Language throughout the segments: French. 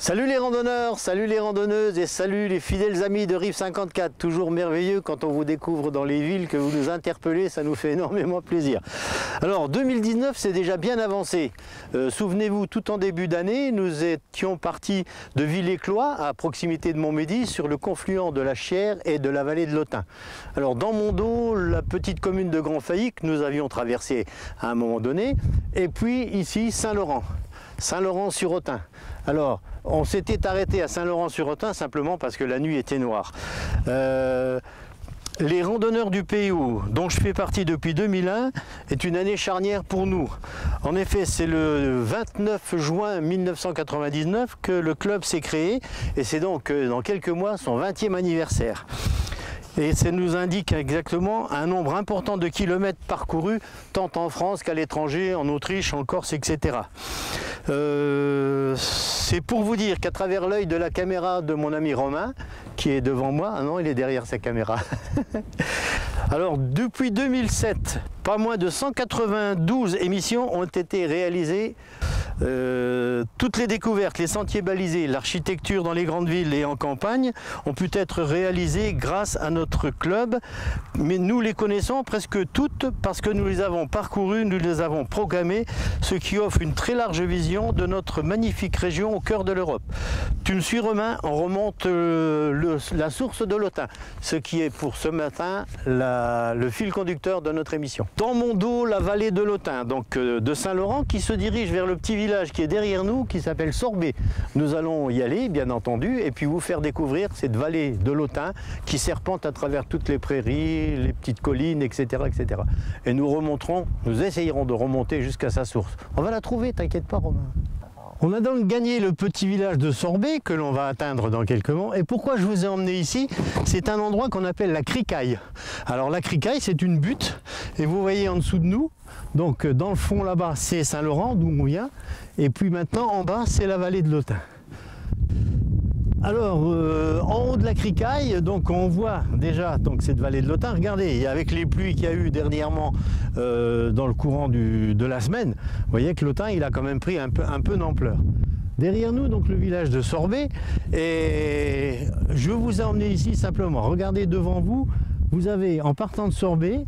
Salut les randonneurs, salut les randonneuses et salut les fidèles amis de Rive 54. Toujours merveilleux quand on vous découvre dans les villes, que vous nous interpellez, ça nous fait énormément plaisir. Alors 2019 c'est déjà bien avancé. Souvenez-vous, tout en début d'année, nous étions partis de Villers-Cloix, à proximité de Montmédy, sur le confluent de la Chière et de la vallée de l'Autun. Alors dans mon dos, la petite commune de Grand-Failly que nous avions traversée à un moment donné, et puis ici Saint-Laurent. Saint-Laurent-sur-Autun. Alors, on s'était arrêté à Saint-Laurent-sur-Autun simplement parce que la nuit était noire. Les randonneurs du PIO, dont je fais partie depuis 2001, est une année charnière pour nous. En effet, c'est le 29 juin 1999 que le club s'est créé et c'est donc dans quelques mois son 20e anniversaire. Et ça nous indique exactement un nombre important de kilomètres parcourus, tant en France qu'à l'étranger, en Autriche, en Corse, etc. C'est pour vous dire qu'à travers l'œil de la caméra de mon ami Romain, qui est devant moi, ah non, il est derrière sa caméra. Alors, depuis 2007, pas moins de 192 émissions ont été réalisées. Toutes les découvertes, les sentiers balisés, l'architecture dans les grandes villes et en campagne ont pu être réalisées grâce à notre club, mais nous les connaissons presque toutes parce que nous les avons parcourues, nous les avons programmées, ce qui offre une très large vision de notre magnifique région au cœur de l'Europe. Tu me suis Romain, on remonte la source de l'Autun, ce qui est pour ce matin le fil conducteur de notre émission. Dans mon dos, la vallée de l'Autun, donc de Saint-Laurent, qui se dirige vers le petit village qui est derrière nous, qui s'appelle Sorbet. Nous allons y aller, bien entendu, et puis vous faire découvrir cette vallée de l'Autun qui serpente à travers toutes les prairies, les petites collines, etc., etc. Et nous remonterons, nous essayerons de remonter jusqu'à sa source. On va la trouver, t'inquiète pas, Romain. On a donc gagné le petit village de Sorbet que l'on va atteindre dans quelques moments. Et pourquoi je vous ai emmené ici? C'est un endroit qu'on appelle la Cricaille. Alors la Cricaille, c'est une butte, et vous voyez en dessous de nous, donc dans le fond là-bas, c'est Saint-Laurent, d'où on vient, et puis maintenant en bas, c'est la vallée de l'Autun. Alors, en haut de la Cricaille, donc on voit déjà donc, cette vallée de l'Autun. Regardez, avec les pluies qu'il y a eu dernièrement dans le courant de la semaine, vous voyez que l'Autun, il a quand même pris un peu d'ampleur. Derrière nous, donc le village de Sorbet, et je vous ai emmené ici simplement. Regardez devant vous, vous avez, en partant de Sorbet,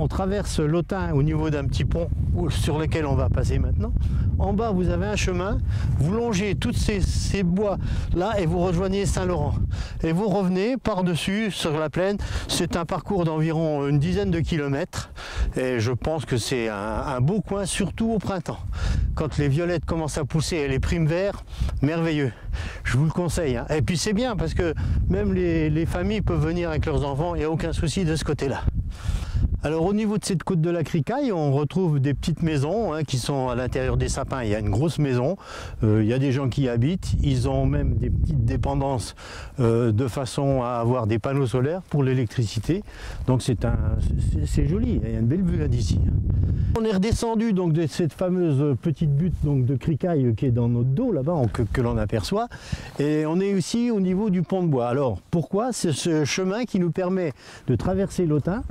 on traverse l'Autun au niveau d'un petit pont sur lequel on va passer maintenant. En bas, vous avez un chemin, vous longez tous ces bois là et vous rejoignez Saint-Laurent. Et vous revenez par-dessus sur la plaine. C'est un parcours d'environ une dizaine de kilomètres. Et je pense que c'est un beau coin, surtout au printemps. Quand les violettes commencent à pousser et les primes verts, merveilleux. Je vous le conseille. Hein. Et puis c'est bien parce que même les familles peuvent venir avec leurs enfants, il n'y a aucun souci de ce côté-là. Alors au niveau de cette côte de la Cricaille, on retrouve des petites maisons hein, qui sont à l'intérieur des sapins. Il y a une grosse maison, il y a des gens qui y habitent, ils ont même des petites dépendances de façon à avoir des panneaux solaires pour l'électricité. Donc c'est joli, il y a une belle vue d'ici. On est redescendu donc de cette fameuse petite butte donc, de Cricaille qui est dans notre dos là-bas, que l'on aperçoit. Et on est aussi au niveau du pont de bois. Alors pourquoi? C'est ce chemin qui nous permet de traverser l'Autun.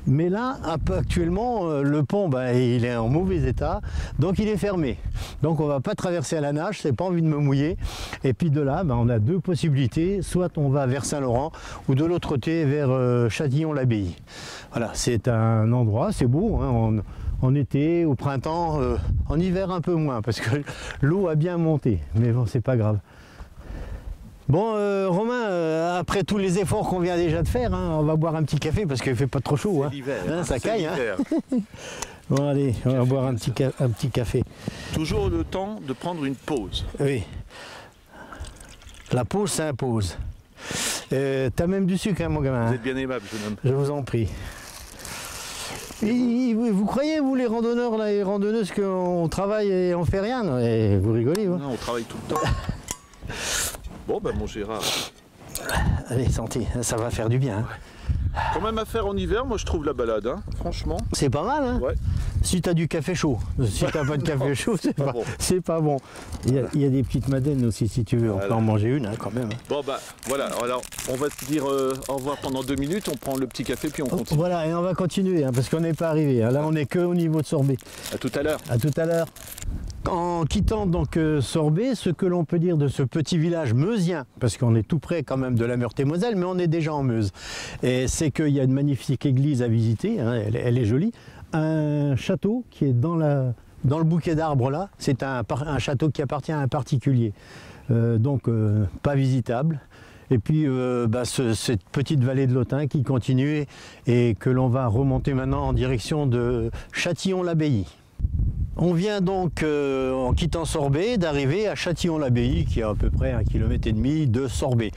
Mais là, actuellement, le pont, il est en mauvais état, donc il est fermé. Donc on ne va pas traverser à la nage, je n'ai pas envie de me mouiller. Et puis de là, on a deux possibilités, soit on va vers Saint-Laurent, ou de l'autre côté vers Châtillon-l'Abbaye. Voilà, c'est un endroit, c'est beau, hein, en été, au printemps, en hiver un peu moins, parce que l'eau a bien monté, mais bon, c'est pas grave. Bon, Romain, après tous les efforts qu'on vient déjà de faire, hein, on va boire un petit café parce qu'il ne fait pas trop chaud. Hein. L'hiver. Hein, ça caille. Hein. Bon, allez, on va boire un petit café. Toujours le temps de prendre une pause. Oui. La pause s'impose. T'as même du sucre, hein, mon gamin. Vous êtes bien aimable, jeune homme. Je vous en prie. Et vous croyez, vous, les randonneurs, là, les randonneuses, qu'on travaille et on fait rien? Non, et vous rigolez, vous. Non, on travaille tout le temps. Bon, mon Gérard. Allez, santé, ça va faire du bien. Hein. Ouais. Quand même à faire en hiver, moi je trouve la balade, hein, franchement. C'est pas mal, hein. Ouais. Si tu as du café chaud. Si tu n'as pas de café chaud, c'est pas, bon. c'est pas bon. Il y a des petites madeleines aussi, si tu veux. On peut en manger une, hein, quand même. Bon, bah voilà, alors on va te dire au revoir pendant 2 minutes, on prend le petit café puis on continue. Voilà, et on va continuer, hein, parce qu'on n'est pas arrivé. Hein. Là, on n'est qu'au niveau de Sorbet. À tout à l'heure. À tout à l'heure. En quittant donc Sorbet, ce que l'on peut dire de ce petit village meusien, parce qu'on est tout près quand même de la Meurthe-et-Moselle, mais on est déjà en Meuse, et c'est qu'il y a une magnifique église à visiter, hein, elle est jolie, un château qui est dans le bouquet d'arbres là, c'est un château qui appartient à un particulier, donc pas visitable. Et puis cette petite vallée de l'Autun qui continue et que l'on va remonter maintenant en direction de Châtillon-l'Abbaye. On vient donc, en quittant Sorbet, d'arriver à Châtillon-l'Abbaye, qui est à peu près 1,5 km de Sorbet.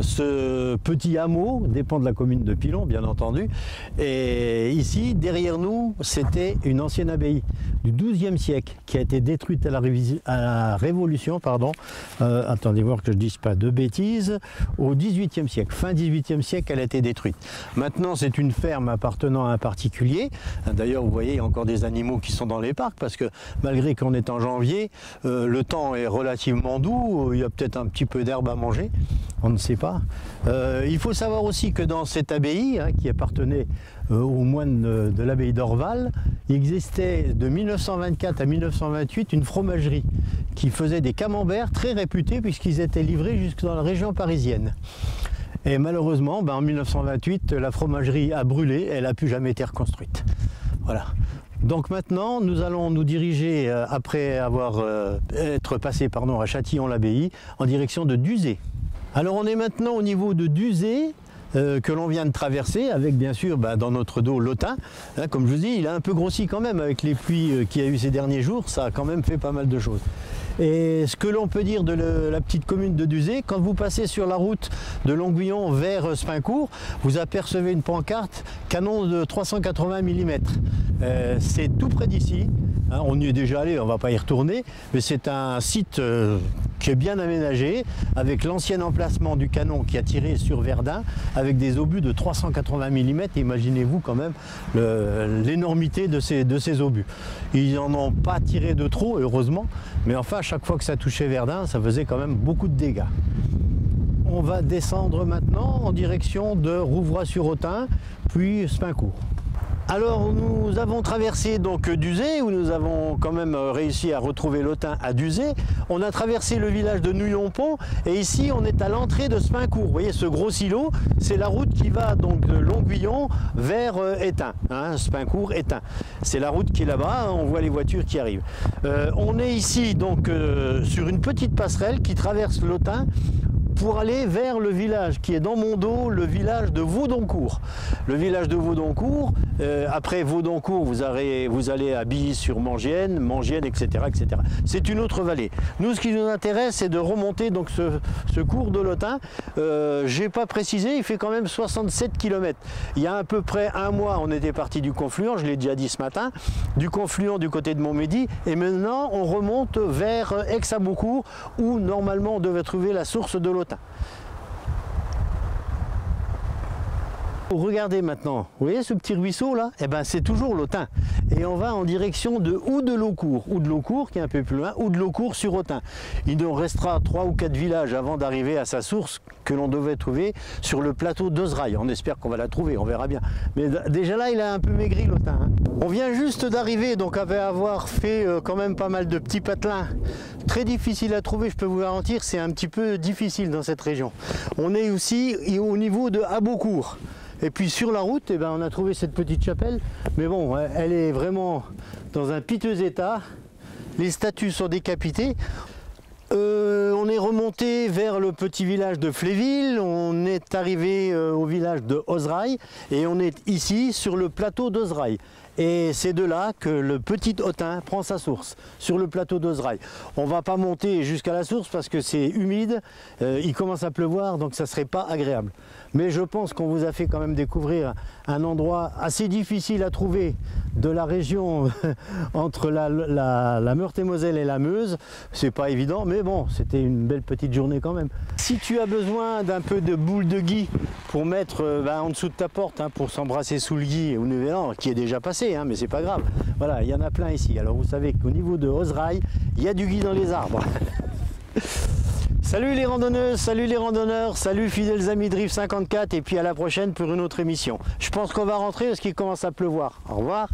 Ce petit hameau dépend de la commune de Pilon, bien entendu. Et ici, derrière nous, c'était une ancienne abbaye du XIIe siècle, qui a été détruite à la Révolution, pardon. Attendez voir que je ne dise pas de bêtises. Au XVIIIe siècle, fin XVIIIe siècle, elle a été détruite. Maintenant, c'est une ferme appartenant à un particulier. D'ailleurs, vous voyez, il y a encore des animaux qui sont dans les parcs, parce que malgré qu'on est en janvier, le temps est relativement doux, il y a peut-être un petit peu d'herbe à manger, on ne sait pas. Il faut savoir aussi que dans cette abbaye, hein, qui appartenait aux moines de l'abbaye d'Orval, il existait de 1924 à 1928 une fromagerie qui faisait des camemberts très réputés puisqu'ils étaient livrés jusque dans la région parisienne. Et malheureusement, en 1928, la fromagerie a brûlé, elle n'a plus jamais été reconstruite. Voilà. Donc maintenant, nous allons nous diriger, après être passé à Châtillon-l'Abbaye, en direction de Duzé. Alors on est maintenant au niveau de Duzé, que l'on vient de traverser, avec bien sûr dans notre dos l'Autun. Hein, comme je vous dis, il a un peu grossi quand même avec les pluies qu'il y a eu ces derniers jours, ça a quand même fait pas mal de choses. Et ce que l'on peut dire de la petite commune de Duzé, quand vous passez sur la route de Longuillon vers Spincourt, vous apercevez une pancarte canon de 380 mm. C'est tout près d'ici, hein, on y est déjà allé, on ne va pas y retourner, mais c'est un site qui est bien aménagé, avec l'ancien emplacement du canon qui a tiré sur Verdun, avec des obus de 380 mm. Imaginez-vous quand même l'énormité de ces obus. Ils n'en ont pas tiré de trop, heureusement, mais enfin, chaque fois que ça touchait Verdun, ça faisait quand même beaucoup de dégâts. On va descendre maintenant en direction de Rouvroy-sur-Autun, puis Spincourt. Alors nous avons traversé donc Duzé, où nous avons quand même réussi à retrouver l'Autun à Duzé. On a traversé le village de Nouillon-Pont et ici on est à l'entrée de Spincourt. Vous voyez ce gros silo, c'est la route qui va donc de Longuillon vers Étain, hein, Spincourt-Étain. C'est la route qui est là-bas, on voit les voitures qui arrivent. On est ici donc sur une petite passerelle qui traverse l'Autun pour aller vers le village qui est dans mon dos, le village de Vaudoncourt. Le village de Vaudoncourt, après Vaudoncourt, vous allez à Billy-sur-Mangienne, etc., etc. C'est une autre vallée. Nous, ce qui nous intéresse, c'est de remonter donc ce cours de l'Autun. Je n'ai pas précisé, il fait quand même 67 km. Il y a à peu près un mois, on était parti du confluent, je l'ai déjà dit ce matin, du confluent du côté de Montmédy, et maintenant on remonte vers Aix-à-Beaucourt, où normalement on devait trouver la source de l'Autun. Regardez maintenant, vous voyez ce petit ruisseau là, eh ben, c'est toujours l'Autun. Et on va en direction de Houdelocourt qui est un peu plus loin, Houdelocourt sur Autun. Il nous restera 3 ou 4 villages avant d'arriver à sa source que l'on devait trouver sur le plateau d'Ozerail. On espère qu'on va la trouver, on verra bien. Mais déjà là, il a un peu maigri l'Autun. Hein. On vient juste d'arriver, donc après avoir fait quand même pas mal de petits patelins. Très difficile à trouver, je peux vous garantir, c'est un petit peu difficile dans cette région. On est aussi au niveau de Abocourt. Et puis sur la route, eh ben, on a trouvé cette petite chapelle, mais bon, elle est vraiment dans un piteux état. Les statues sont décapitées. On est remonté vers le petit village de Fléville, on est arrivé au village de Ozerail et on est ici sur le plateau d'Ozerail. Et c'est de là que le petit Autun prend sa source, sur le plateau d'Ozerail. On ne va pas monter jusqu'à la source parce que c'est humide, il commence à pleuvoir, donc ça ne serait pas agréable. Mais je pense qu'on vous a fait quand même découvrir un endroit assez difficile à trouver de la région entre la Meurthe-et-Moselle et la Meuse. C'est pas évident, mais bon, c'était une belle petite journée quand même. Si tu as besoin d'un peu de boule de gui pour mettre en dessous de ta porte, hein, pour s'embrasser sous le gui ou Nouvel An, qui est déjà passé, hein, mais c'est pas grave. Voilà, il y en a plein ici. Alors vous savez qu'au niveau de Oserail, il y a du gui dans les arbres. Salut les randonneuses, salut les randonneurs, salut fidèles amis de Rive 54 et puis à la prochaine pour une autre émission. Je pense qu'on va rentrer parce qu'il commence à pleuvoir. Au revoir.